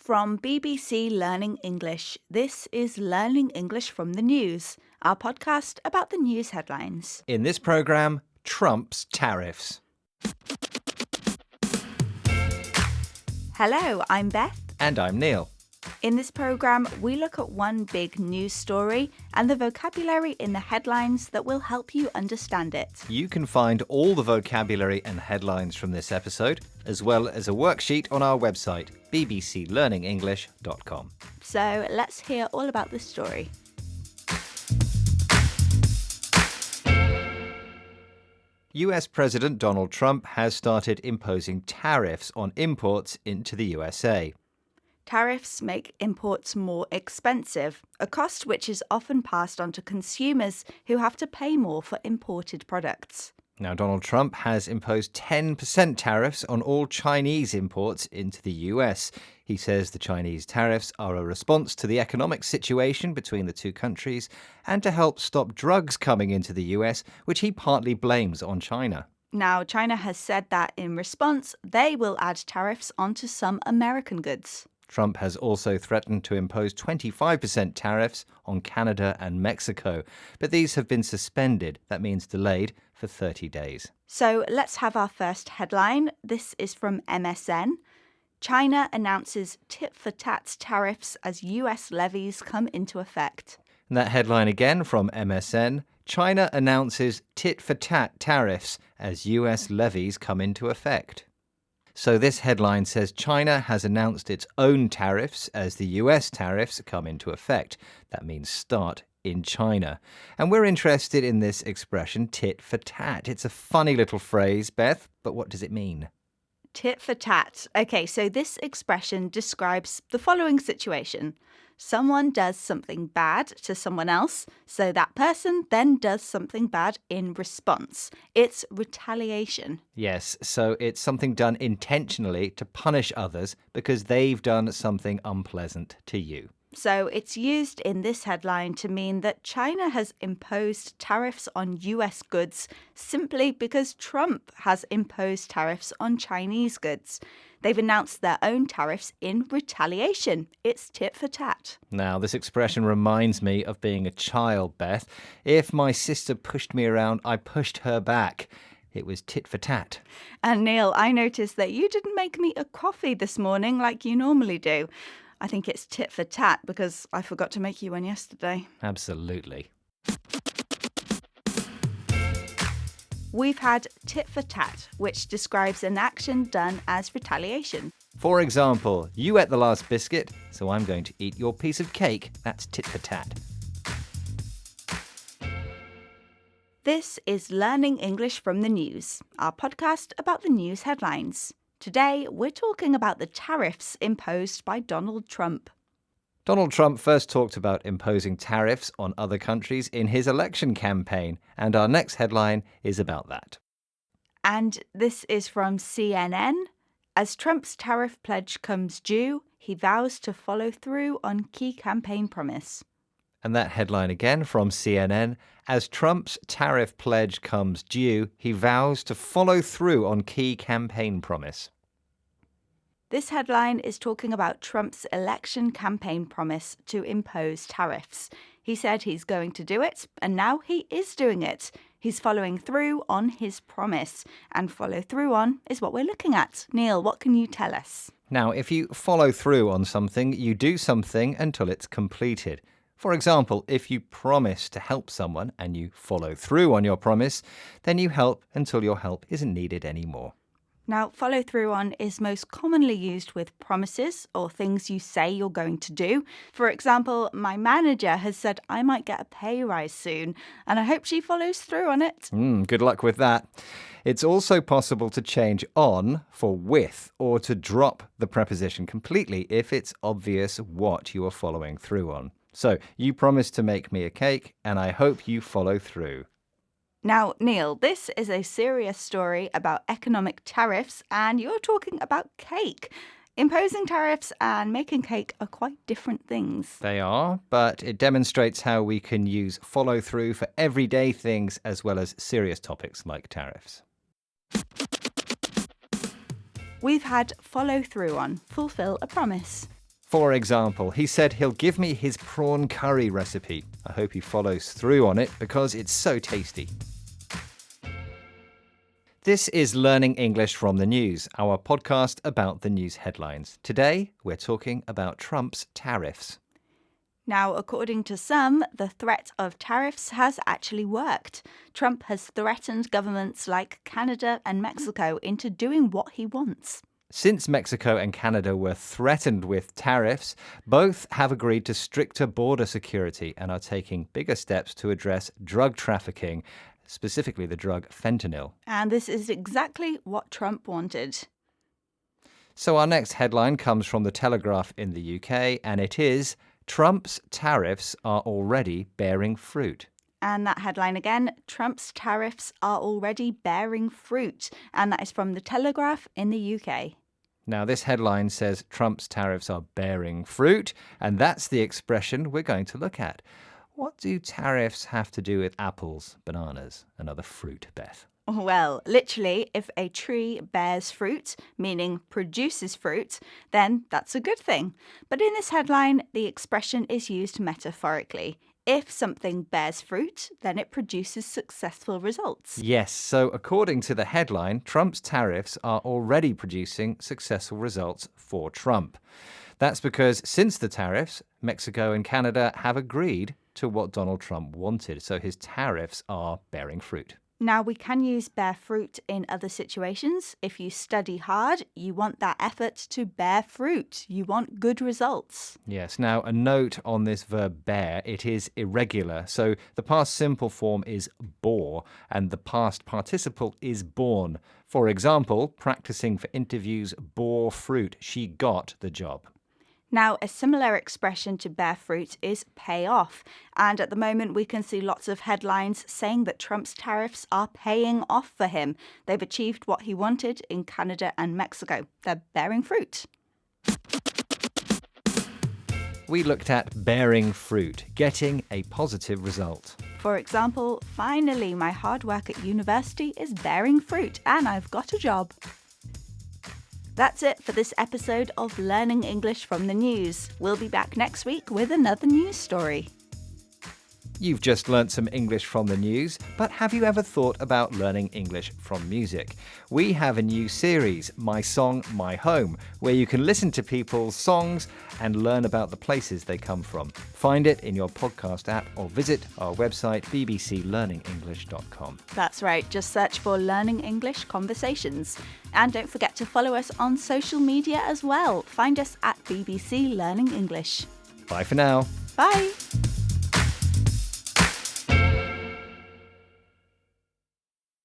From BBC Learning English, this is Learning English from the News, our podcast about the news headlines. In this programme, Trump's tariffs. Hello, I'm Beth. And I'm Neil. In this programme, we look at one big news story and the vocabulary in the headlines that will help you understand it. You can find all the vocabulary and headlines from this episode, as well as a worksheet on our website, bbclearningenglish.com. So let's hear all about the story. US President Donald Trump has started imposing tariffs on imports into the USA. Tariffs make imports more expensive, a cost which is often passed on to consumers who have to pay more for imported products. Now, Donald Trump has imposed 10% tariffs on all Chinese imports into the US. He says the Chinese tariffs are a response to the economic situation between the two countries and to help stop drugs coming into the US, which he partly blames on China. Now, China has said that in response, they will add tariffs onto some American goods. Trump has also threatened to impose 25% tariffs on Canada and Mexico, but these have been suspended. That means delayed for 30 days. So let's have our first headline. This is from MSN. China announces tit-for-tat tariffs as US levies come into effect. And that headline again from MSN. China announces tit-for-tat tariffs as US levies come into effect. So this headline says China has announced its own tariffs as the US tariffs come into effect. That means start in China. And we're interested in this expression, tit for tat. It's a funny little phrase, Beth, but what does it mean? Tit for tat. Okay, so this expression describes the following situation. Someone does something bad to someone else, so that person then does something bad in response. It's retaliation. Yes, so it's something done intentionally to punish others because they've done something unpleasant to you. So it's used in this headline to mean that China has imposed tariffs on US goods simply because Trump has imposed tariffs on Chinese goods. They've announced their own tariffs in retaliation. It's tit for tat. Now, this expression reminds me of being a child, Beth. If my sister pushed me around, I pushed her back. It was tit for tat. And Neil, I noticed that you didn't make me a coffee this morning like you normally do. I think it's tit for tat because I forgot to make you one yesterday. Absolutely. We've had tit for tat, which describes an action done as retaliation. For example, you ate the last biscuit, so I'm going to eat your piece of cake. That's tit for tat. This is Learning English from the News, our podcast about the news headlines. Today, we're talking about the tariffs imposed by Donald Trump. Donald Trump first talked about imposing tariffs on other countries in his election campaign, and our next headline is about that. And this is from CNN. As Trump's tariff pledge comes due, he vows to follow through on key campaign promise. And that headline again from CNN. As Trump's tariff pledge comes due, he vows to follow through on key campaign promise. This headline is talking about Trump's election campaign promise to impose tariffs. He said he's going to do it, and now he is doing it. He's following through on his promise, and follow through on is what we're looking at. Neil, what can you tell us? Now, if you follow through on something, you do something until it's completed. For example, if you promise to help someone and you follow through on your promise, then you help until your help isn't needed anymore. Now, follow through on is most commonly used with promises or things you say you're going to do. For example, my manager has said I might get a pay rise soon, and I hope she follows through on it. Good luck with that. It's also possible to change on for with or to drop the preposition completely if it's obvious what you are following through on. So, you promised to make me a cake, and I hope you follow through. Now, Neil, this is a serious story about economic tariffs, and you're talking about cake. Imposing tariffs and making cake are quite different things. They are, but it demonstrates how we can use follow through for everyday things as well as serious topics like tariffs. We've had follow through on, fulfill a promise. For example, he said he'll give me his prawn curry recipe. I hope he follows through on it because it's so tasty. This is Learning English from the News, our podcast about the news headlines. Today, we're talking about Trump's tariffs. Now, according to some, the threat of tariffs has actually worked. Trump has threatened governments like Canada and Mexico into doing what he wants. Since Mexico and Canada were threatened with tariffs, both have agreed to stricter border security and are taking bigger steps to address drug trafficking, specifically the drug fentanyl. And this is exactly what Trump wanted. So our next headline comes from The Telegraph in the UK, and it is, Trump's tariffs are already bearing fruit. And that headline again, Trump's tariffs are already bearing fruit. And that is from The Telegraph in the UK. Now, this headline says Trump's tariffs are bearing fruit, and that's the expression we're going to look at. What do tariffs have to do with apples, bananas, and other fruit, Beth? Well, literally, if a tree bears fruit, meaning produces fruit, then that's a good thing. But in this headline, the expression is used metaphorically. If something bears fruit, then it produces successful results. Yes, so according to the headline, Trump's tariffs are already producing successful results for Trump. That's because since the tariffs, Mexico and Canada have agreed to what Donald Trump wanted, so his tariffs are bearing fruit. Now, we can use bear fruit in other situations. If you study hard, you want that effort to bear fruit. You want good results. Yes, now a note on this verb bear, it is irregular. So the past simple form is bore and the past participle is born. For example, practicing for interviews bore fruit. She got the job. Now, a similar expression to bear fruit is pay off. And at the moment, we can see lots of headlines saying that Trump's tariffs are paying off for him. They've achieved what he wanted in Canada and Mexico. They're bearing fruit. We looked at bearing fruit, getting a positive result. For example, finally, my hard work at university is bearing fruit and I've got a job. That's it for this episode of Learning English from the News. We'll be back next week with another news story. You've just learnt some English from the news, but have you ever thought about learning English from music? We have a new series, My Song, My Home, where you can listen to people's songs and learn about the places they come from. Find it in your podcast app or visit our website, bbclearningenglish.com. That's right, just search for Learning English Conversations. And don't forget to follow us on social media as well. Find us at BBC Learning English. Bye for now. Bye!